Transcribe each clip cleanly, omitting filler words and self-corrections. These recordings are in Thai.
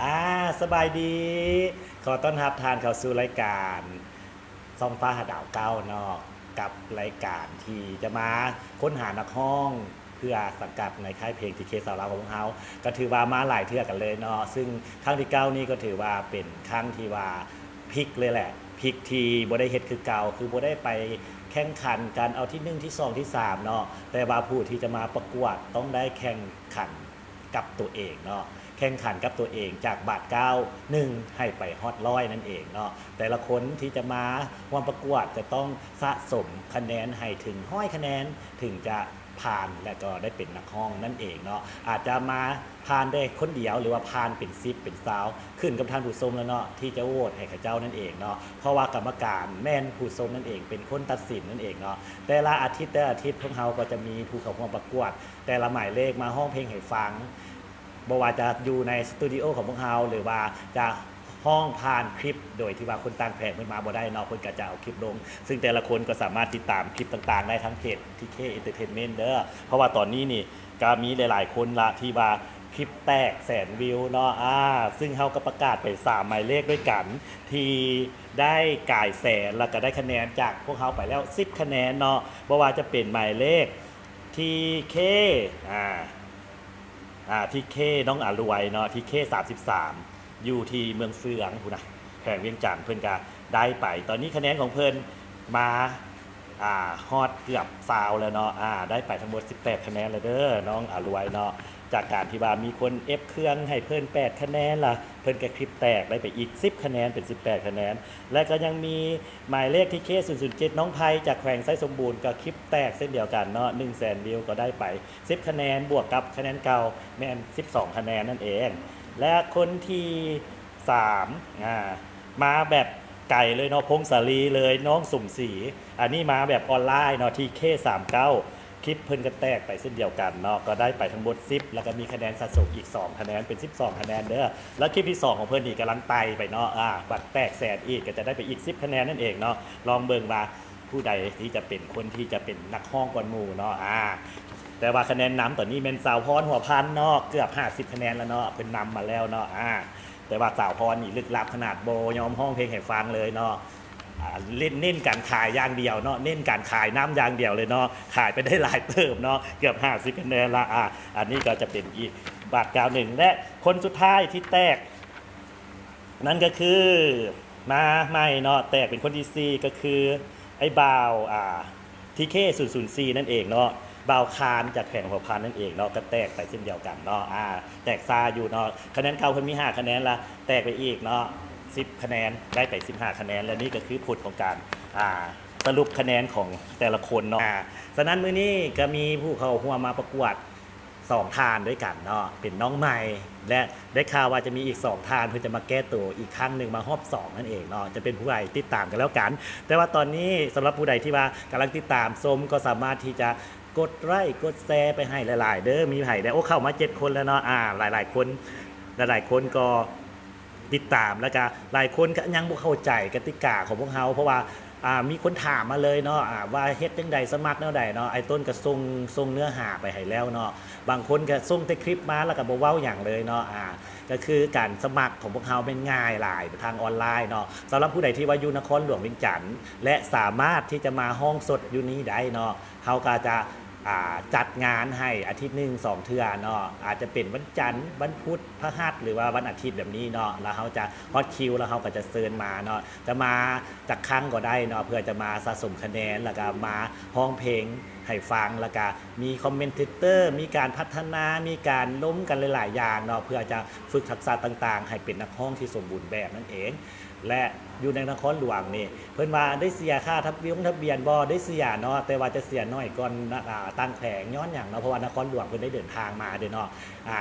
อ่าสบายดีขอต้อนรับทานเข้าสู่รายการซ่องฟ้าหาดาวเก้าเนาะกับรายการที่จะมาค้นหานักห้องเพื่อสังกัดในค่ายเพลงทีเคสาวเราของเราก็ถือว่ามาหลายเทื่อกันเลยเนาะซึ่งครั้งที่เก้านี้ก็ถือว่าเป็นครั้งที่ว่าพลิกเลยแหละพลิกที่บ่ได้เฮ็ดคือเก่าคือบ่ได้ไปแข่งขันกันเอาที่1ที่2ที่3เนาะแต่ว่าผู้ที่จะมาประกวดต้องได้แข่งขันกับตัวเองเนาะ แข่งขันกับตัวเองจากบาทเก้าหนึ่งให้ไปฮอตร้อยนั่นเองเนาะแต่ละคนที่จะมาวันประกวดจะต้องสะสมคะแนนให้ถึงห้อยคะแนนถึงจะผ่านและก็ได้เป็นนักห้องนั่นเองเนาะอาจจะมาผ่านได้คนเดียวหรือว่าผ่านเป็นซิปเป็นซาวขึ้นกับท่านผู้ชมแล้วเนาะที่จะโหวตให้ข้าเจ้านั่นเองเนาะเพราะว่ากรรมการแม่นผู้ชมนั่นเองเป็นคนตัดสินนั่นเองเนาะแต่ละอาทิตย์พวกเราก็จะมีผู้เข้าร่วมประกวดแต่ละหมายเลขมาห้องเพลงให้ฟัง บ่ว่าจะอยู่ในสตูดิโอของพวกเราหรือว่าจะห้องผ่านคลิปโดยที่ว่าคนต่างแผงเพิ่นมาบ่ได้เนาะเพิ่นก็จะเอาคลิปลงซึ่งแต่ละคนก็สามารถติดตามคลิปต่างๆได้ทั้งเพจทีเคเอนเตอร์เทนเมนต์เด้อเพราะว่าตอนนี้นี่ก็มีหลายๆคนละที่ว่าคลิปแตกแสนวิวเนาะซึ่งเขาก็ประกาศไป3หมายเลขด้วยกันที่ได้ก่ายแสนแล้วก็ได้คะแนนจากพวกเขาไปแล้ว10คะแนนเนาะบ่ว่าจะเป็นหมายเลขทีเคอ่า ที่เคน้องอรวยเนาะที่เค33อยู่ที่เมืองเฟืองพูนะแข่งเวียงจันทน์เพิ่นก็ได้ไปตอนนี้คะแนนของเพิ่นมาฮอดเกือบซาวแล้วเนาะได้ไปทั้งหมด18คะแนนแล้วเด้อน้องอรวยเนาะจากการที่ว่ามีคนเอฟเครื่องให้เพิ่น8คะแนนล่ะเพิ่นก็คลิปแตกได้ไปอีก10คะแนนเป็น18คะแนนและก็ยังมีหมายเลขที่เค007น้องไพจากแขวงไซสมบูรณ์ก็คลิปแตกเส้นเดียวกันเนาะ100,000วิวก็ได้ไป10คะแนนบวกกับคะแนนเก่าแม่น12คะแนนนั่นเองและคนที่3มาแบบไก่เลยเนาะพงศาลีเลยน้องสุ่มสีอันนี้มาแบบออนไลน์เนาะที่เค39คลิปเพิ่นก็แตกไปเส้นเดียวกันเนาะก็ได้ไปทั้งหมด10แล้วก็มีคะแนนสะสมอีก2คะแนนเป็น12คะแนนเด้อแล้วคลิปที่2ของเพิ่นนี่กำลังไต่ไปเนาะบัตรแตกแสนอีกก็จะได้ไปอีก10คะแนนนั่นเองเนาะลองเบิ่งว่าผู้ใดที่จะเป็นคนที่จะเป็นนักห้องก่อนหมู่เนาะแต่ว่าคะแนนนำตอนนี้เป็นสาวพรหัวพันเนาะเกือบ50คะแนนแล้วเนาะเป็นนำมาแล้วเนาะแต่ว่าสาวพรนี่ลึกลับขนาดโบยอมห้องเพลงให้ฟังเลยเนาะเล่นเน้นการขายอย่างเดียวเนาะเน้นการขายน้ำอย่างเดียวเลยเนาะขายไปได้หลายเติมเนาะเกือบ50คะแนนละอันนี้ก็จะเป็นอีกบาทกาวหนึ่งและคนสุดท้ายที่แตกนั่นก็คือมาใหม่เนาะแตกเป็นคนที่สี่ก็คือไอ้บ่าวทีเค004นั่นเองเนาะบ่าวคานจากแข่งหัวพานนั่นเองเนาะก็แตกไปเช่นเดียวกันเนาะแตกซาอยู่เนาะคะแนนเก่าเพิ่นมี5คะแนนละแตกไปอีกเนาะ10คะแนนได้ไป15คะแนนและนี่ก็คือผลของการสรุปคะแนนของแต่ละคนเนาะฉะนั้นมื้อนี้ก็มีผู้เข้าร่วมมาประกวด2ทานด้วยกันเนาะเป็นน้องใหม่และได้ข่าวว่าจะมีอีก2ทานเพื่อจะมาแก้ตัวอีกครั้งหนึ่งมารอบ2นั่นเองเนาะจะเป็นผู้ใดติดตามกันแล้วกัน แต่ว่าตอนนี้สำหรับผู้ใดที่ว่ากำลังติดตามชมก็สามารถที่จะกดไลค์กดแชร์ไปให้หลายๆเด้อมีไผ่ได้โอ้เข้ามา7คนแล้วเนาะหลายๆคนหลายๆคนก็ติดตามแล้วก็หลายคนก็ยังบ่เข้าใจกติกาของพวกเขาเพราะว่ามีคนถามมาเลยเนาะว่าเฮ็ดจังใดสมัครแนวใดเนาะไอ้ต้นก็ส่งเนื้อหาไปให้แล้วเนาะบางคนก็ส่งแต่คลิปมาแล้วก็บ่เว้าหยังเลยเนาะก็คือการสมัครของพวกเขาเป็นง่ายหลายทางออนไลน์เนาะสำหรับผู้ใดที่ว่าอยู่นครหลวงเวียงจันทน์และสามารถที่จะมาห้องสดอยู่นี้ได้เนาะเขาก็จะจัดงานให้อาทิตย์หนึ่ง2เทื่อเนาะอาจจะเป็นวันจันทร์วันพุธพฤหัสหรือว่าวันอาทิตย์แบบนี้เนาะแล้วเขาจะฮอตคิวแล้วเขาก็จะเชิญมาเนาะจะมาจากครั้งก็ได้เนาะเพื่อจะมาสะสมคะแนนแล้วก็มาห้องเพลงให้ฟังแล้วก็มีคอมเมนเตอร์มีการพัฒนามีการล้มกันหลายๆอย่างเนาะเพื่อจะฝึกทักษะต่างๆให้เป็นนักร้องที่สมบูรณ์แบบนั่นเองและอยู่ในนครหลวงนี่เพิ่นว่าได้เสียค่าทะเบียนบ่ได้เสียเนาะแต่ว่าจะเสียน้อยก่อนตั้งแผงย้อนหยังเนาะเพราะว่านครหลวงเพิ่นได้เดินทางมาเด้อเนาะ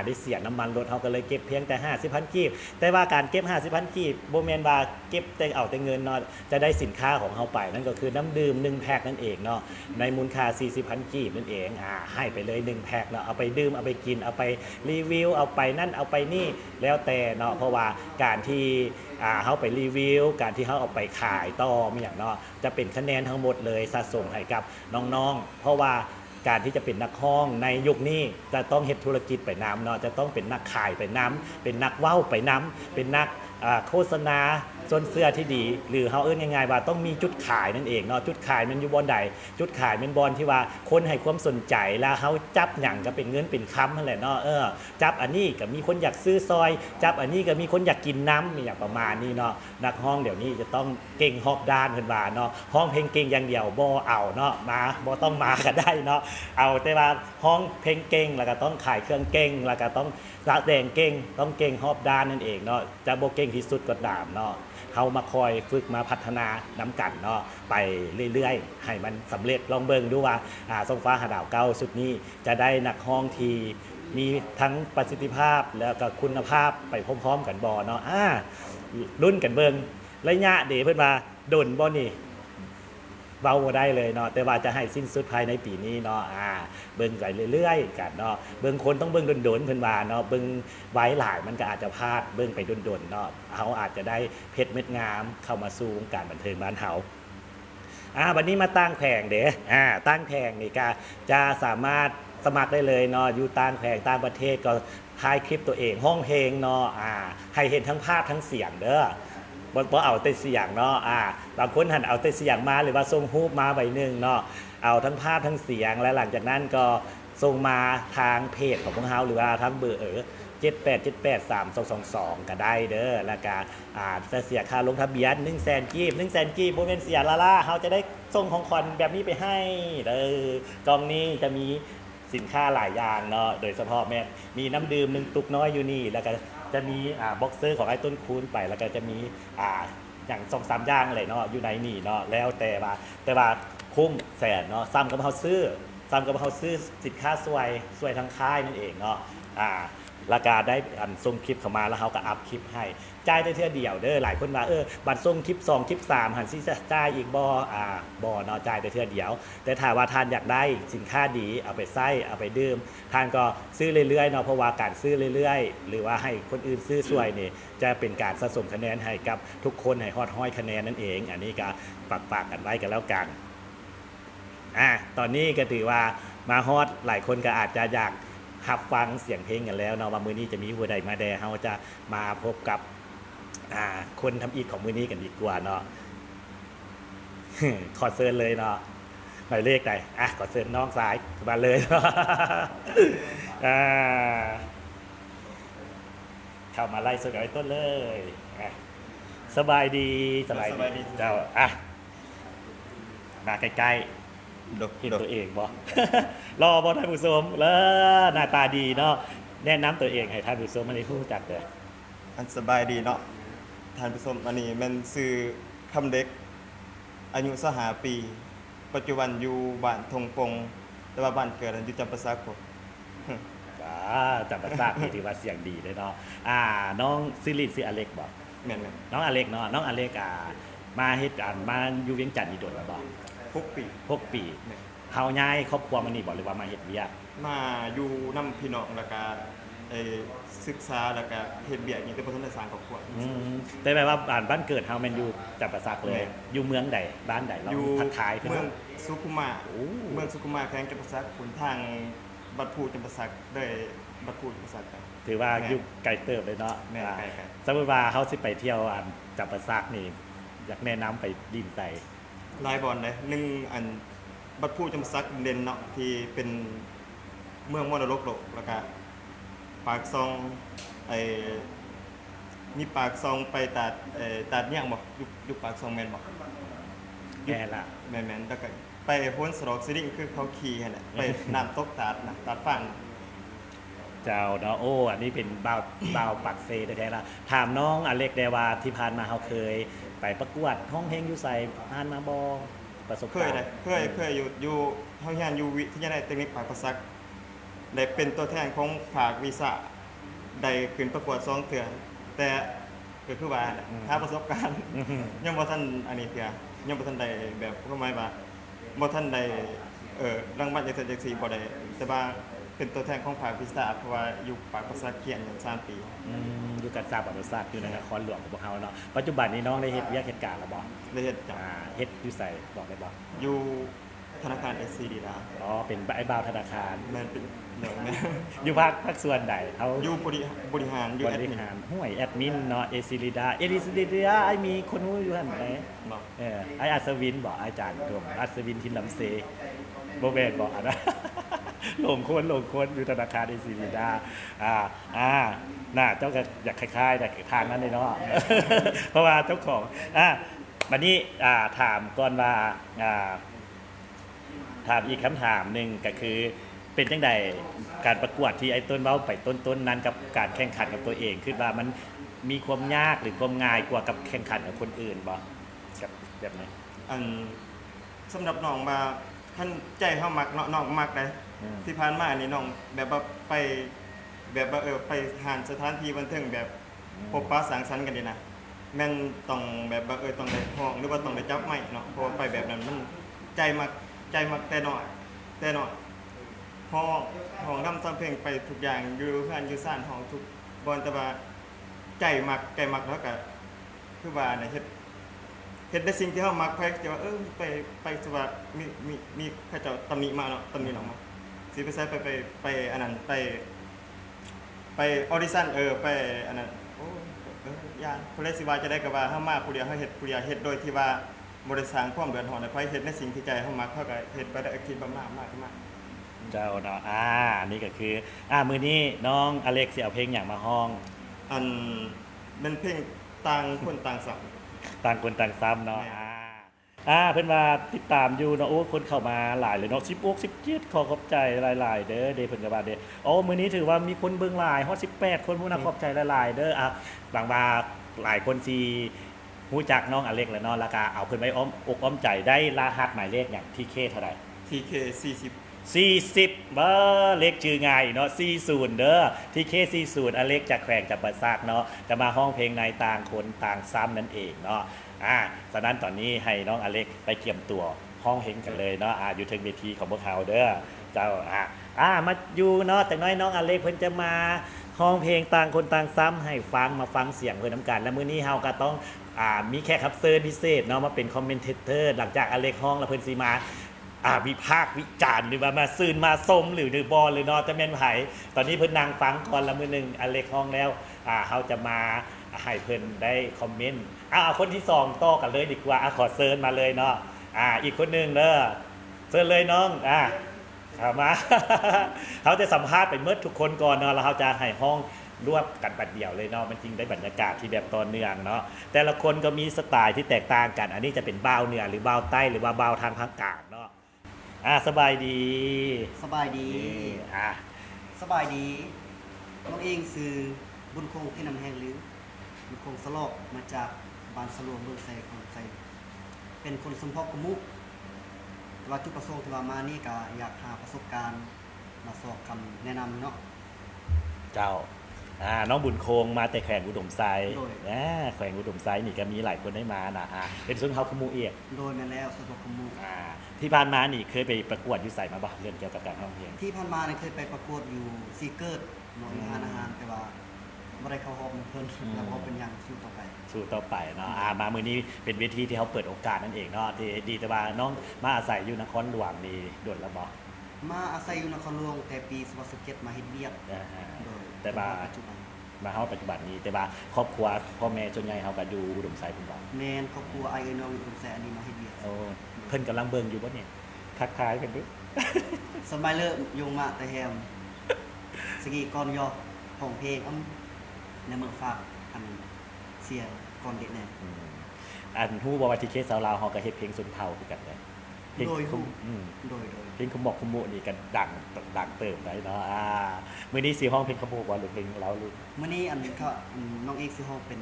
ได้เสียน้ำมันรถเฮาก็เลยเก็บเพียงแต่50,000กีบแต่ว่าการเก็บ50,000กีบบ่แม่นว่าเก็บแต่เอาแต่เงินเนาะจะได้สินค้าของเฮาไปนั่นก็คือน้ำดื่ม1แพ็คนั่นเองเนาะในมูลค่า40,000กีบนั่นเองให้ไปเลย1แพ็คเนาะเอาไปดื่มเอาไปกินเอาไปรีวิวเอาไปนั่นเอาไปนี่แล้วแต่เนาะเพราะว่าการที่เขาไปรีวิวการที่เขาเอาไปขายต่อมีอย่างเนาะจะเป็นคะแนนทั้งหมดเลยสะสมให้กับน้องๆเพราะว่า การที่จะเป็นนักห้องในยุคนี้จะต้องเฮ็ดธุรกิจไปน้ำเนาะจะต้องเป็นนักขายไปน้ำเป็นนักเว้าไปน้ำเป็นนักโฆษณาส่วนเสื้อที่ดี หรือเขาเอิ้นง่ายๆว่าต้องมีจุดขายนั่นเองเนาะจุดขายมันอยู่บอนใดจุดขายเป็นบอนที่ว่าคนให้ความสนใจแล้วเขาจับหยังก็เป็นเงินเป็นคำนั่นแหละเนาะจับอันนี้ก็มีคนอยากซื้อซอย จับอันนี้ก็มีคนอยากกินน้ำมีอย่างประมาณนี้เนาะนักห้องเดี๋ยวนี้จะต้องเก่งฮอบด้านเพิ่นว่าเนาะห้องเพลงเก่งอย่างเดียวบ่เอาเนาะมาบ่ต้องมาก็ได้เนาะเอาแต่ว่าห้องเพลงเก่งแล้วก็ต้องขายเครื่องเก่งแล้วก็ต้องแสดงเก่งต้องเก่งฮอบด้านนั่นเองเนาะจะบ่เก่งที่สุดก็ตามเนาะเขามาคอยฝึกมาพัฒนาน้ำกันเนาะไปเรื่อยๆให้มันสำเร็จลองเบิ่งดูว่าทรงฟ้าหาดาวเก้าสุดนี้จะได้นักห้องที่มีทั้งประสิทธิภาพแล้วก็คุณภาพไปพร้อมๆกันบ่เนาะรุ่นกันเบิ่งระยะเดเพิ่นว่าดนบ่นี่เบาบ่ได้เลยเนาะแต่ว่าจะให้สิ้นสุดภายในปีนี้เนาะเบิ่งไปเรื่อยๆกันเนาะเบิ่งคนต้องเบิ่งดนๆเพิ่นว่าเนาะเบิ่งไว้หลายมันก็อาจจะพลาดเบิ่งไปดนๆเนาะเฮาอาจจะได้เพชรเม็ดงามเข้ามาสู่วงการบันเทิงบ้านเฮาวันนี้มาตั้งแผงเด้ตั้งแผงนี่ก็จะสามารถสมัครได้เลยเนาะอยู่ต่างแผงต่างประเทศก็ถ่ายคลิปตัวเองห้องเพลงเนาะให้เห็นทั้งภาพทั้งเสียงเด้อบ่เอาแต่เสียงเนาะบางคนหันเอาแต่เสียงมาหรือว่าส่งรูปมาใบหนึ่งเนาะเอาทั้งภาพทั้งเสียงและหลังจากนั้นก็ส่งมาทางเพจของพวกเฮาหรือว่าทางเบอร์78783222ก็ได้เด้อแล้วก็จะเสียค่าลงทะเบียน100,000 กีบ100,000 กีบบ่แม่นเสียล่ะเฮาจะได้ส่งของขวัญแบบนี้ไปให้เด้อกล่องนี้จะมีสินค้าหลายอย่างเนาะโดยเฉพาะแม่มีน้ำดื่ม1ตุกน้อยอยู่นี่แล้วก็จะมีบ็อกเซอร์ของไอ้ต้นคูณไปแล้วก็จะมีอย่าง2-3อย่างเลยเนาะอยู่ในนี่เนาะแล้วแต่ว่าคุ้มแสนเนาะซ้ำกับเฮาซื้อสินค้าสวยทั้งค่ายนั่นเองเนาะราคาได้ส่งคลิปเข้ามาแล้วเขาก็อัพคลิปให้จ่ายได้เท่าเดียวเด้อหลายคนว่าบัตรส่งคลิป2คลิป3หันสิจะจ่ายอีกบ่เนาะจ่ายได้เท่าเดียวแต่ถ้าว่าท่านอยากได้สินค้าดีเอาไปใช้เอาไปดื่มท่านก็ซื้อเรื่อยๆเนาะเพราะว่าการซื้อเรื่อยๆหรือว่าให้คนอื่นซื้อช่วยนี่จะเป็นการสะสมคะแนนให้กับทุกคนให้ฮอดห้อยคะแนนนั่นเองอันนี้ก็ฝากกันไว้กันแล้วกันตอนนี้ก็ถือว่ามาฮอดหลายคนก็อาจจะอยากหับฟังเสียงเพลงกันแล้วเนาะว่ามื้อนี้จะมีผู้ใดมาแดเฮาจะมาพบกับคนทำอีกของมื้อนี้กันดีกว่าเนาะ ขอเชิญเลยเนาะหมายเลขใดขอเชิญน้องสายมาเลยเนาะ เข้ามาไล่สดกับไอ้ต้นเลยสบายดีเจ้ามาใกล้ๆเห็นตัวเองบ่ รอบ่ท่านผู้ชมแล้วหน้าตาดีเนาะแนะนำตัวเองให้ท่านผู้ชมมาได้รู้จักเด้อสบายดีเนาะท่านผู้ชมอันนี้มันชื่อคำเด็กอายุ25 ปีปัจจุบันอยู่บ้านทงปงแต่ว่าบ้านเกิดอยู่จำปาสักพุ่นจำปาสักนี่ถือว่าเสียงดีเลยเนาะน้องซิลิซิอเล็กบ่แม่นน้องอเล็กเนาะน้องอเล็กมาเฮ็ดมาอยู่เวียงจันทน์นี่โดนแล้วบ่6 ปีเฮาย้ายครอบครัวมานี่บ่หรือว่ามาเฮ็ดเวียกมาอยู่นำพี่น้องแล้วก็ศึกษาแล้วก็เฮ็ดเวียกนี่แต่บ่ทันได้สร้างครอบครัวแต่แปลว่าบ้านเกิดเฮาแม่นอยู่จำปาสักเลยอยู่เมืองใดบ้านใดเราทักทายเพิ่นเมืองสุขุมาแขวงจำปาสักคุณทางบัดพูจำปาสักได้บัดพูจำปาสักถือว่าอยู่ไกลเติบเลยเนาะสมมุติว่าเฮาสิไปเที่ยวจำปาสักนี่อยากแนะนำไปดินใส่หลายบ่อนเลยอันบัดพูจำปาสักเด่นเนาะที่เป็นเมืองมรดกโลกแล้วก็ปากซองมีปากซองไปตัดย่างบ่อยู่ปากซองแม่นบ่แม่ล่ะแม่นแล้วก็ไปพ้นสรอกซิลิ่งคือเขาขี่หั่นน่ะไปน้ำตกตัดฟังเจ้าเนาะอันนี้เป็นบ่าวปักเซแท้ๆล่ะถามน้องอเล็กได้ว่าที่ผ่านมาเฮาเคยไปประกวดห้องเพลงอยู่ไสผ่านมาบ่ประสบการณ์เคยอยู่เฮาเรียนอยู่วิทยาลัยเทคนิคปากปะสักได้เป็นตัวแทนของภาควิชาได้ขึ้นประกวด2เทื่อแต่ก็คือว่าถ้าประสบการณ์ยังบ่ทันอันนี้เทื่อยังบ่ทันได้แบบหมายว่าบ่ทันได้รางวัลจังซี่บ่ได้แต่ว่าเป็นตัวแทนของภาควิชาเพราะว่าอยู่ปากปะสักเขียนอย่าง3 ปีอยู่กับปากปะสักอยู่ในนครหลวงของพวกเฮาเนาะปัจจุบันนี้น้องได้เฮ็ดเวียกเฮ็ดการแล้วบ่ได้เฮ็ดจ้ะเฮ็ดอยู่ไสบอกได้บ่อยู่ ธนาคาร SCD ดา อ๋อเป็นไอ้บ่าวธนาคาร แม่นเป็นเดี๋ยวแม่ อยู่ภาคส่วนใดเขา อยู่บริหารอยู่ บ แอด ริ มิน หารห้วยแอดมินเนาะเอซิลิดาไอมีคนรู้อยู่หั่นไหน เนาะ ไออัศวินบอกอาจารย์ดวงอัศวินทินลำเซโบเบนบอกอะนะ หลงคนอยู่ธนาคารเอซิลิดาน่าเจ้าก็อยากคล้ายๆแต่ทางนั้นเลยเนาะ เพราะว่าเจ้าของวันนี้ถามก่อนว่าถามอีกคำถามหนึ่งก็คือเป็นจังใดการประกวดที่ไอ้ต้นเว้าไปต้นนั้นกับการแข่งขันกับตัวเองคิดว่ามันมีความยากหรือความง่ายกว่ากับแข่งขันกับคนอื่นบ่กับแบบไหน อันสำหรับน้องมาท่านใจเฮามักเนาะน้องมักได้ที่ผ่านมานี่น้องแบบว่าไปแบบว่าไปหานสถานที่บันเทิงแบบพบปะสังสรรค์กันดีนะแม่นต้องแบบว่าต้องได้ห้องหรือว่าต้องได้จับไม้เนาะเพราะว่าไปแบบนั้นมันใจมักแต่น้อยห้องนำซ้ำเพลงไปทุกอย่างอยู่เพื่อนอยู่ซ่านห้องทุกบอนแต่ว่าใจมักแล้วก็คือว่าเนี่ยเฮ็ดได้สิ่งที่เฮามักไปจะว่าไปสว่ามีเขาเจ้าตำหนิมาเนาะตำหนิน้องมาสิไปใช้ไปอันนั้นไปออดิชั่นไปอันนั้นโอ้ย่านผู้ใดสิว่าจะได้ก็ว่าเฮามาผู้เดียวเฮาเฮ็ดผู้เดียวเฮ็ดโดยที่ว่าบ่ได้สร้างความเดือดร้อนให้ไผเฮ็ดในสิ่งที่ใจเฮามักเฮาก็เฮ็ดไปได้คิดบ่มากขึ้นมา เจ้าเนาะนี่ก็คือมือนี้น้องอเล็กสิเอาเพลงอย่างมาห้อง อันเป็นเพลงต่างคนต่างสับ ต่างคนต่างซ้ำเนาะ แม่ เพิ่นว่าติดตามอยู่เนาะโอ้คนเข้ามาหลายเลยเนาะ16 17ขอขอบใจหลายๆเด้อเพิ่นก็ว่าเด้อมื้อนี้ถือว่ามีคนเบิ่งหลายฮอด18คนผู้น่าขอบใจหลายๆเด้อบางว่าหลายคนสิรู้จักน้องอเล็กแล้วเนาะแล้วก็เอาเพิ่นไว้อ้อมอกอ้อมใจได้รหัสหมายเลขอย่างที่เคเท่าใด TK 40 40เบอร์เลขชื่อง่ายเนาะ40เด้อที่เค40อเล็กจากแขวงจากประสากเนาะจะมาห้องเพลงในต่างคนต่างซ้ำนั่นเองเนาะฉะนั้นตอนนี้ให้น้องอเล็กไปเตรียมตัวห้องเพลงกันเลยเนาะอยู่ถึงเวทีของพวกเราเด้อเจ้ามาอยู่เนาะแต่น้อยน้องอเล็กเพิ่นจะมาห้องเพลงต่างคนต่างซ้ำให้ฟังมาฟังเสียงเพิ่นน้ำกันและมื้อนี้เฮาก็ต้องมีแขกรับเชิญพิเศษเนาะมาเป็นคอมเมนเตอร์หลังจากอเล็กห้องแล้วเพิ่นสิมาวิพากษ์วิจารณ์หรือว่ามาซื่นมาสมหรือบอลหรือเนาะจะแม่นไผตอนนี้เพิ่นนั่งฟังก่อนละมื้อนึงอเล็กห้องแล้วเฮาจะมาให้เพิ่นได้คอมเมนต์คนที่2ต่อกันเลยดีกว่าขอเชิญมาเลยเนาะอีกคนนึงเด้อเชิญเลยน้องเข้ามา เขาจะสัมภาษณ์ไปเมื่อทุกคนก่อนเนาะแล้วเขาจะให้ห้องรวบกันบัดเดียวเลยเนาะมันจริงได้บรรยากาศที่แบบต่อเนื่องเนาะแต่ละคนก็มีสไตล์ที่แตกต่างกัน อันนี้จะเป็นบ่าวเหนือหรือบ่าวใต้หรือว่าบ่าวทางภาคกลางเนาะสบายดี สบายดี อ่ะ สบายดีน้องเองซื้อบุญคงที่นำแห้งหรือบุญคงสลอกมาจากบ้านสลวงเมืองไซของไซเป็นคนสมพกกมุกแต่ว่าจุดประสงค์ที่ว่ามานี่ก็อยากหาประสบการณ์มาสอบคำแนะนำเนาะ เจ้าน้องบุญโคงมาแต่แขวงอุดมไซ โดย แขวงอุดมไซนี่ก็มีหลายคนได้มานะเป็นส่วนเขาขมูเอก โดยมาแล้วสมพกกมุก ที่ผ่านมานี่เคยไปประกวดอยู่ใส่มาบ่เรื่องเกี่ยวกับการร้องเพลง ที่ผ่านมาเนี่ยเคยไปประกวดอยู่ซีเกิร์ดหน่วยอาหารแต่ว่าไม่ได้เข้าห้องเพิ่นแล้วก็เป็นอย่างสู้ต่อไป สู้ต่อไปเนาะมามือนี้เป็นเวทีที่เขาเปิดโอกาสนั่นเองเนาะดีแต่ว่าน้องมาอาศัยอยู่นครหลวงนี่ด่วนละบ่ มาอาศัยอยู่นครหลวงแต่ปี2017มาเฮ็ดเวียก โดย แต่ว่า ปัจจุบัน มาเฮาปัจจุบันนี้แต่ว่าครอบครัวพ่อแม่จนใหญ่เฮาก็อยู่อุดมไซพุ่นบ่ แมนครอบครัวไอเอ็นน้องอยู่ตรงแสนนี้มาเฮ็ดเวียก โอ้เพิ่นกำลังเบิ่งอยู่บ่เนี่ยทักทายกันดู สบายเลิกยงมาแต่แฮมสกีก่อนยอห้องเพลงในเมืองฝากอันเสียก่อนเด็กแน่ อันฮู้บ่ว่าที่เคสสาวลาวเฮาก็เฮ็ดเพลงสุนเผาคือกันเด้เพลง โดย คุมอืม โดย เพลงคุมบอกคุมโมนี่กันดังเติมได้เนาะมื้อนี้สิห้องเพลงขโมกบ่หรือเพลงเราลูก มื้อนี้น้องเอกสิห้องเป็น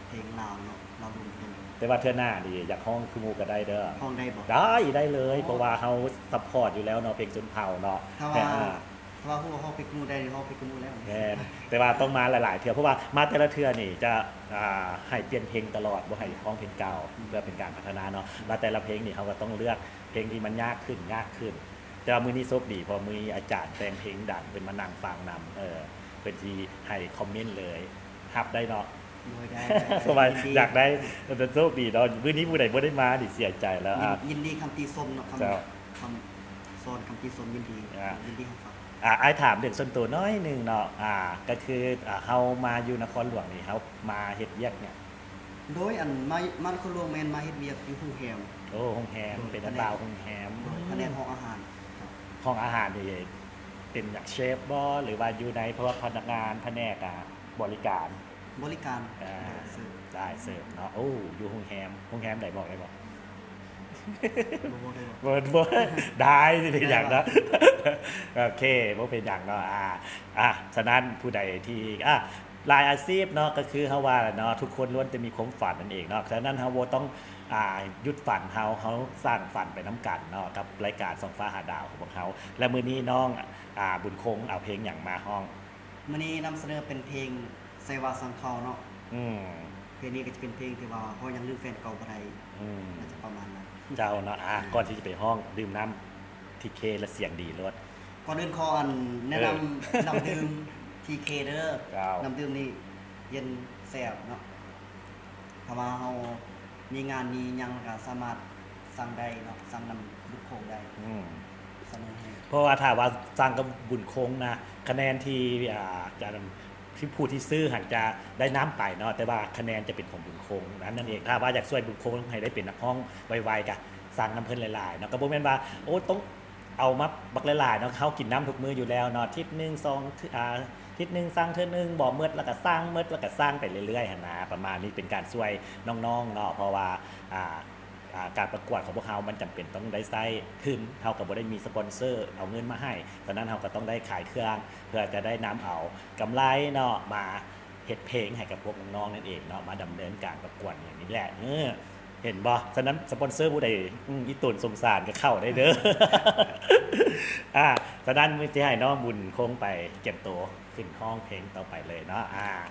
เพลงลาวเนาะลาวรุ่นเพลง แต่ว่าเทื่อหน้านี่อยากห้องคุมโมก็ได้เด้อ ห้องได้บ่ ได้เลยเพราะว่าเฮาซัพพอร์ตอยู่แล้วเนาะเพลงสุนเผาเนาะ ถ้าว่าฮู้ว่าห้องไปกนูได้ห้องไปกนูแล้ว แม่นแต่ว่าต้องมาหลายๆเทื่อเพราะว่ามาแต่ละเทื่อนี่จะให้เปลี่ยนเพลงตลอดบ่ให้ห้องเพลงเก่าเพื่อเป็นการพัฒนาเนาะแล้วแต่ละเพลงนี่เขาก็ต้องเลือกเพลงที่มันยากขึ้น แต่ว่ามื้อนี้โชคดีเพอมื้อนี้อาจารย์แต่งเพลงดังเป็นมานั่งฟังนำเพิ่นสิให้คอมเมนต์เลยรับได้เนาะ โดยได้ สบายอยากได้แต่โชคดีเนาะมื้อนี้ผู้ใดบ่ได้มานี่เสียใจแล้ว ยินดีคำตีส้มเนาะคำ เจ้า คำสอนคำที่สนยินดียินดีให้ฟัง ไอ้ถามเรื่องส่วนตัวน้อยหนึงเนาะก็คือเฮามาอยู่นครหลวงนี่เฮามาเฮ็ดเวียกเนี่ย โดยอันมันคนรวมแมนมาเฮ็ดเวียกอยู่โรงแรม โอ้โรงแรมเป็นอันบ่าวโรงแรม โดยแผนกห้องอาหารครับ ห้องอาหารนี่เป็นอย่างเชฟบ่หรือว่าอยู่ในเพราะว่าพนักงานแผนกบริการ บริการ อ่า ซื้อ ได้เสิร์ฟเนาะโอ้อยู่โรงแรมไหนบอกได้บ่ บ่ได้ บ่ได้สิเป็นอย่างเนาะ โอเคบ่เป็นอย่างเนาะฉะนั้นผู้ใดที่รายอาชีพเนาะก็คือเฮาว่าเนาะทุกคนล้วนจะมีความฝันนั่นเองเนาะฉะนั้นเฮาบ่ต้องหยุดฝันเฮาสร้างฝันไปน้ำกันเนาะกับรายการส่องฟ้าหาดาวของพวกเขาและมื้อนี้น้องบุญคงเอาเพลงหยังมาห้อง มื้อนี้นำเสนอเป็นเพลงไสว่าสังเขาเนาะ อืม เพลงนี้ก็จะเป็นเพลงที่ว่าเฮายังลืมแฟนเก่าบ่ได้ อืม น่าจะประมาณนั้น เจ้าเนาะก่อนที่จะไปห้องดื่มน้ำทีเคและเสียงดีรถ ก่อนอื่นขออันแนะนำน้ำดื่ม TK เด้อ ครับ น้ำดื่มนี่เย็นแซ่บเนาะถ้าว่าเฮามีงานมีหยังก็สามารถสั่งได้เนาะสั่งนำลูกโคงได้ อืม เสนอให้ เพราะว่าถ้าว่าสร้างกับบุญคงนะคะแนนที่จะที่ผู้ที่ซื้อหันจะได้น้ำไปเนาะแต่ว่าคะแนนจะเป็นของบุญคงนั่นเองถ้าว่าอยากช่วยบุญคงให้ได้เป็นนักห้องไวๆกะสร้างน้ำเพิ่นหลายๆเนาะก็บ่แม่นว่าโอ้ต้องเอามาบักหลายๆเนาะเขากินน้ำทุกมื้ออยู่แล้วเนาะอาทิตย์หนึงอาทิตย์หนึงสร้างเทื่อนึงบ่เมิดแล้วก็สร้างเมิดแล้วก็สร้างไปเรื่อยๆหั่นนะประมาณนี้เป็นการช่วยน้องๆเนาะเพราะว่าการประกวดของพวกเขามันจำเป็นต้องได้ใช้ทุนเท่ากับว่าได้มีสปอนเซอร์เอาเงินมาให้ฉะนั้นเราก็ต้องได้ขายเครื่องเพื่อจะได้นำเอากำไรเนาะมาเฮ็ดเพลงให้กับพวกน้องๆนั่นเองเนาะมาดำเนินการประกวดอย่างนี้แหละเห็นบ่ฉะนั้นสปอนเซอร์ผู้ใดอีตุนสมสารก็เข้าได้เด้อ ฉะนั้นมื้อที่ให้น้องบุญคงไปเก็บตัวขึ้นห้องเพลงต่อไปเลยเนาะ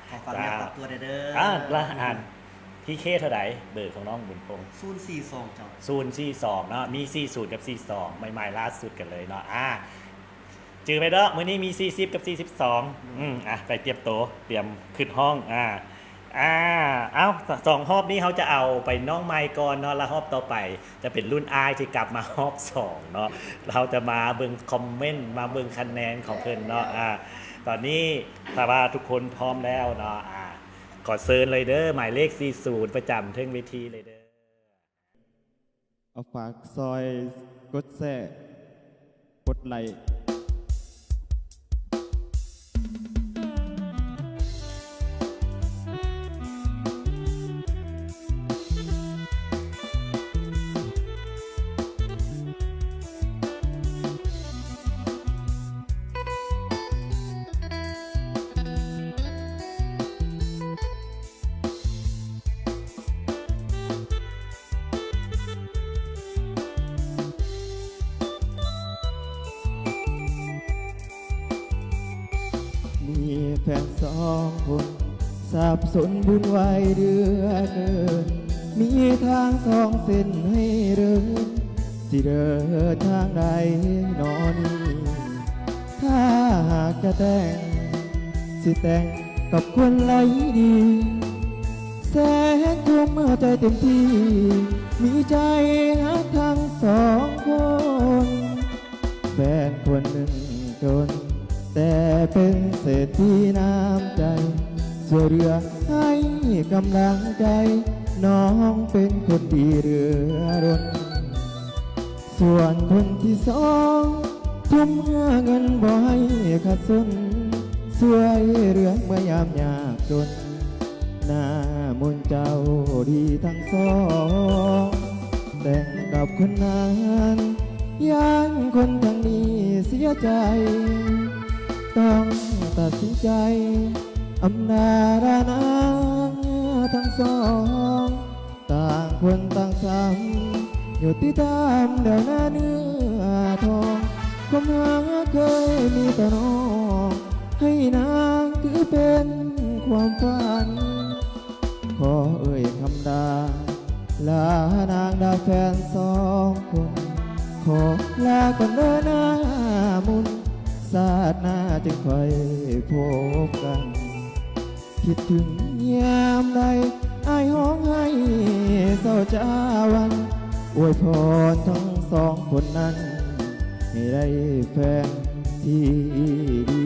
ขอฝากเนื้อฝากตัวได้เด้อ ละพี่เคเท่าไหร่เบอร์ของน้องบุญคง 042เจ้า 042เนาะมี40กับ42ใหม่ๆล่าสุดกันเลยเนาะจือไปเด้อมื้อนี้มี40กับ42ไปเตรียมโตะเตรียมขึ้นห้องเอ้า2รอบนี้เขาจะเอาไปน้องไมค์ก่อนเนาะแล้วรอบต่อไปจะเป็นรุ่นอายที่กลับมารอบ2เนาะเราจะมาเบิ่งคอมเมนต์มาเบิ่งคะแนนของเพิ่นเนาะตอนนี้ถ้าว่าทุกคนพร้อมแล้วเนาะขอเชิญเลยเด้อหมายเลข40ประจำเทิงเวทีเลยเด้อ เอาฝากซอยกดแซ่กดไลค์ มีแฟนสองคนสับสนบุญวายเดือเกินมีทางสองเส้นให้เดินสิเดินทางใดนอนี้ถ้าหากจะแต่งสิแต่งกับคนไหลดีแสนทุ่มใจเต็มที่มีใจหาทั้งสองคนแฟนคนหนึ่งจนแต่เป็นเศรษฐีน้ำใจช่วยเหลือให้กำลังใจน้องเป็นคนดีเรือรนส่วนคนที่สองทุ่มเงินบ่ให้ขาดสนช่วยเหลือเมื่อยามยากจนหน้ามนต์เจ้าดีทั้งสองแต่งกับคนนั้นย่านคนทางนี้เสียใจต้องตัดสินใจอำนาจนางทั้งสองต่างคนต่างซ้ำอยู่ที่ตามเดี๋ยวหน้าเนื้อทองความหาเคยมีต่อน้องให้นางถือเป็นความฝันขอเอ่ยคำดาลานางดาแฟนสองคนขอลาก่อนเดินหน้ามุนศาสตร์หน้าจึงค่อยพบกันคิดถึงยามใดอายห้องให้เศร้าจ้าวันอวยพรทั้งสองคนนั้น ให้ได้แฟนที่ดี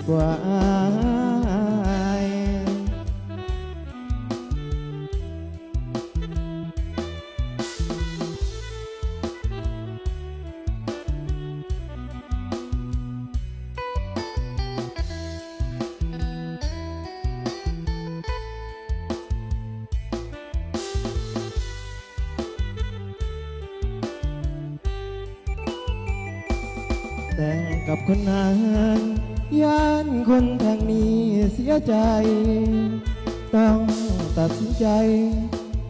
กว่าอาย แต่งกับคนนั้นย่านคนทางนี้เสียใจ ต้องตัดสินใจ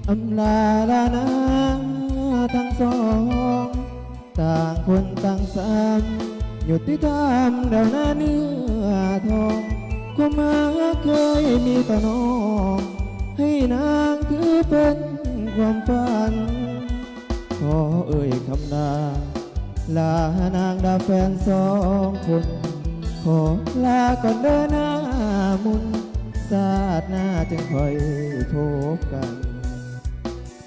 อำลาลานาทั้งสอง ต่างคนต่างซ้ำหยุดที่ทำเดาหน้าเนื้อทองความหมายเคยมีต่อน้อง ให้นางถือเป็นความฝัน ขอเอ่ยคำนาลานางดาแฟนสองคน ขอลาก่อนเดินหน้ามุนศาสตร์หน้าจึงค่อยพบกัน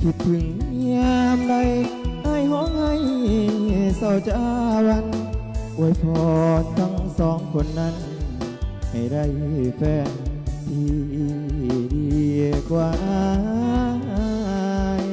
คิดถึงยามใดไอ้ห้องให้เศร้าจาวันอวยพรทั้งสองคนนั้น ให้ได้แฟนที่ดีกว่าอาย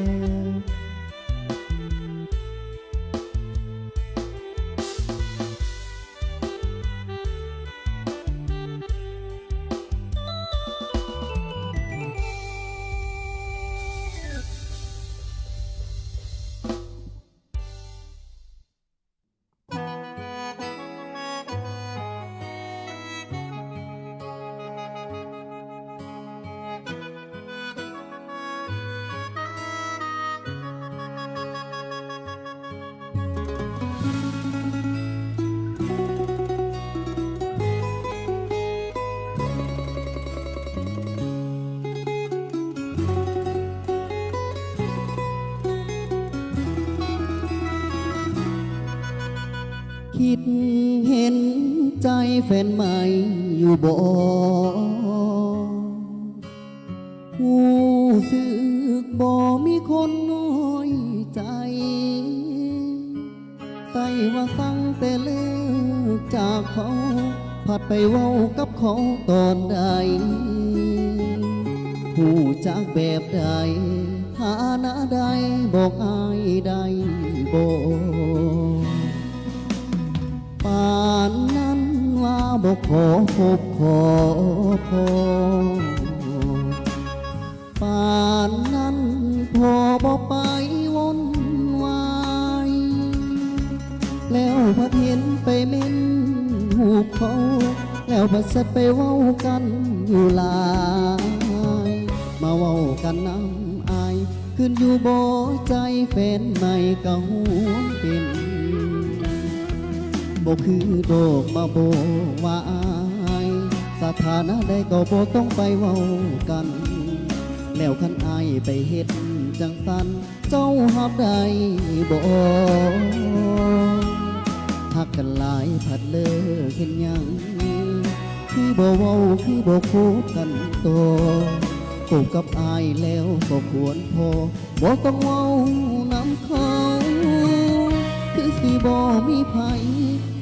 คิดเห็นใจแฟนใหม่อยู่บ่หูสึกบ่มีคนน้อยใจใส่ว่าสั่งแต่เลิกจากเขาผัดไปเว้ากับเขาตอนใดหูจากแบบใดฐานะใดบอกอายได้บ่ป่านนั้นว่าบอกขอพบขอพอป่านนั้นพอบอกไปวนวายแล้วพัดเห็นไปเม่นหูเขา แล้วพัดเสร็จไปเว้ากันอยู่หลายมาเว้ากันน้ำอายขึ้นอยู่บ่ใจแฟนใหม่ก็หวนเป็นบ่คือโดกมาโบว่าอายสถานะใดก็บ่ต้องไปเว้ากัน แล้วคันอายไปเฮ็ดจังสันเจ้าหับได้บ่หักกันหลายผัดเลิกเห็นยังคือบ่เว้าคือบ่คบกันโตคบกับอายแล้วก็ควรพอบ่ต้องเว้านำเขาคือสิบ่มีไผ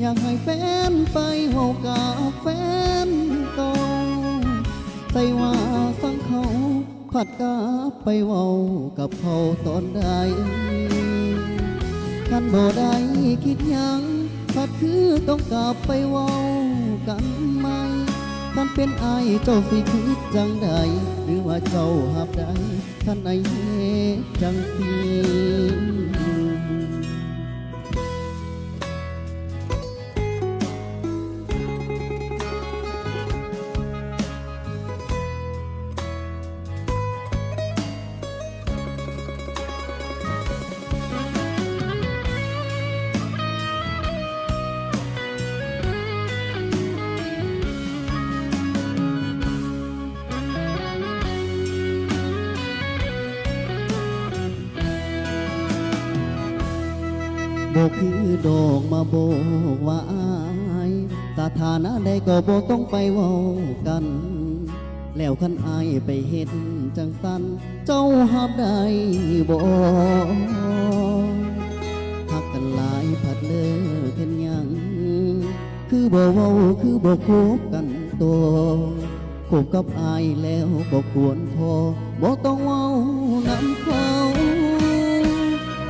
อยากให้แฟนไปเว้ากับแฟนเก่าใส่ว่าสังเขาผัดกลับไปเว้ากับเขาตอนใดคันบ่ได้คิดหยังผัดคือต้องกลับไปเว้ากันไหมคันเป็นอายเจ้าสิคิดจังใดหรือว่าเจ้าหับได้คันไอ้เฮ็ดจังสิ บ่คือดอกมาโบกว่าอายสถานะใดก็บ่ต้องไปเว้ากัน แล้วคันอายไปเฮ็ดจังสันเจ้าหับได้บ่หักกันหลายผัดเลิกเห็น คือบ่เว้าคือบ่คบกันโตคบกับอายแล้วบ่ควรพอบ่ต้องเว้านำเขา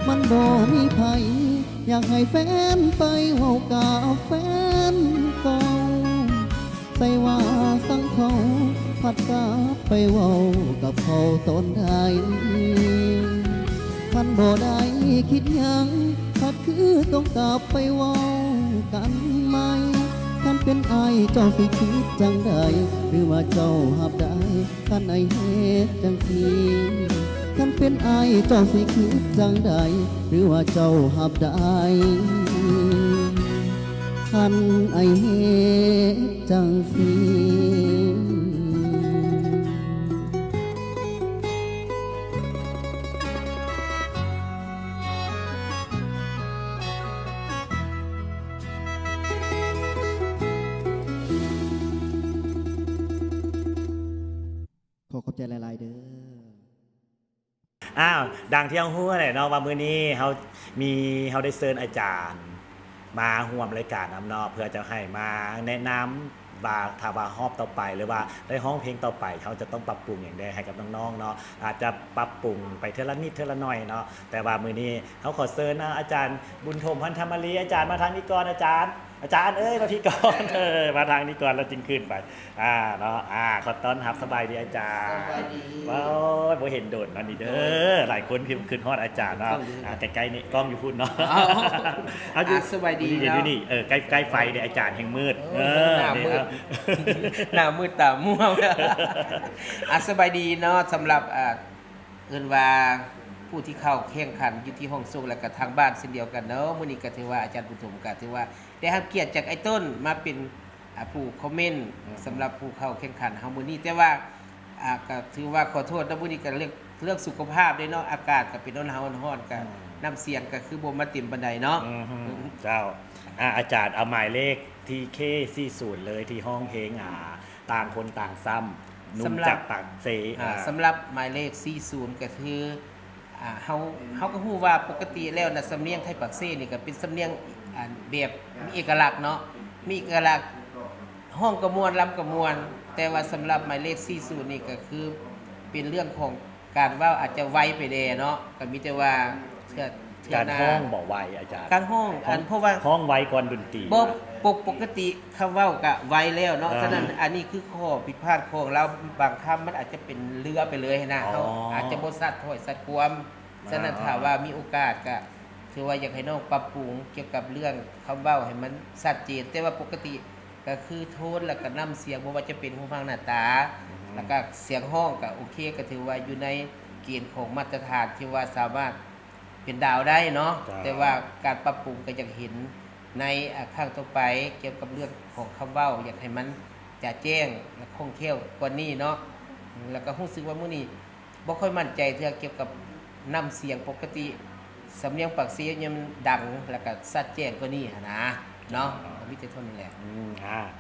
มันบ่มีไผอยากให้แฟนไปเว้ากับแฟนเก่าใส่ว่าสังเขาพัดกลับไปเว้ากับเขาตนใดคันบ่ได้คิดหยังพัดคือต้องกลับไปเว้ากันไหมคันเป็นอายเจ้าสิคิดจังใดหรือว่าเจ้าหับได้คันไอเฮ็ดจังสิคันเป็นอายเจ้าสิคิดจังใดหรือว่าเจ้าหับได้คันไอเฮ็ดจังสิ ขอขอบใจหลายๆเด้อ อ้าวดังที่เราฮู้แหละเนาะว่ามื้อนี้เฮาได้เชิญอาจารย์ มาร่วมรายการนำเนาะเพื่อจะให้มาแนะนำว่าถ้าว่ารอบต่อไปหรือว่าได้ร้องเพลงต่อไปเขาจะต้องปรับปรุงอย่างใดให้กับน้องๆเนาะอาจจะปรับปรุงไปเทอละนิดเทอละหน่อยเนาะแต่ว่ามื้อนี้เขาขอเชิญนะอาจารย์บุญธมพันธมรีอาจารย์มาทางนี้ก่อนอาจารย์เอ้ยมาที่ก่อนมาทางนี้ก่อนแล้วจึงขึ้นไปเนาะขอต้อนรับสบายดีอาจารย์ สบายดี ว้าวบ่เห็นโดดนั่นนี่เด้อหลายคนขึ้นฮอดอาจารย์เนาะใกล้ๆนี่กล้องอยู่พุ่นเนาะ อ๋อสบายดี เดี๋ยว เนาะ นี่ใกล้ไฟเนี่ยอาจารย์แห่งมืด หน้ามืด นี่ครับ หน้ามืดตามัว สบายดีเนาะสำหรับเอิ้นว่าผู้ที่เข้าแข่งขันอยู่ที่ห้องส่งและก็ทางบ้านเช่นเดียวกันเนาะมื้อนี้ก็ถือว่าอาจารย์บุญถมก็ถือว่าได้รับเกียรติจากไอ้ต้นมาเป็นผู้คอมเมนต์สำหรับผู้เข้าแข่งขันเฮามื้อนี้แต่ว่าก็ถือว่าขอโทษนะมื้อนี้ก็เรื่องสุขภาพด้วยเนาะอากาศก็เป็นร้อนๆก็น้ำเสียงก็คือบ่มาเต็มปานใดเนาะ เจ้าอาจารย์เอาหมายเลขที่เค40เลยที่ห้องเพลงต่างคนต่างซ้ำนุ่ม สำหรับ จากปากเซ สำหรับหมายเลข 40 ก็คือเฮาก็ฮู้ว่าปกติแล้วนะสำเนียงไทยปากเซ่นี่ก็เป็นสำเนียงแบบมีเอกลักษณ์เนาะมีเอกลักษณ์ห้องกระมวลลำกระมวลแต่ว่าสำหรับหมายเลข 40 นี่ก็คือเป็นเรื่องของการเว้าอาจจะไวไปแดเนาะก็มีแต่ว่าเทื่อ การ หน้า ห้องบอกไวอาจารย์ การห้องเพราะว่า ห้องไวก่อนดนตรี บ่ปกติคำเว้าก็ไวแล้วเนาะฉะนั้นอันนี้คือข้อผิดพลาดของเราบางคำมันอาจจะเป็นเรือไปเลยนะเฮาอาจจะบ่ซัดถ้อยซัดความฉะนั้นถ้าว่ามีโอกาสก็ถือว่าอยากให้น้องปรับปรุงเกี่ยวกับเรื่องคำเว้าให้มันชัดเจนแต่ว่าปกติก็คือโทนแล้วก็น้ำเสียงบ่ว่าจะเป็นหูฟังหน้าตา แล้วก็เสียงห้องก็โอเคก็ถือว่าอยู่ในเกณฑ์ของมาตรฐานที่ว่าสามารถเป็นดาวได้เนาะแต่ว่าการปรับปรุงก็อยากเห็นในข้างต่อไปเกี่ยวกับเรื่องของคำเว้าอยากให้มันจะแจ้งและคล่องแคล่วกว่านี้เนาะแล้วก็รู้สึกว่ามื้อนี้บ่ค่อยมั่นใจเกี่ยวกับน้ำเสียงปกติสำเนียงปากเสียงยังมันดังแล้วก็ชัดแจ้งกว่านี้หั้นนะเนาะมีแต่เท่านี้แหละ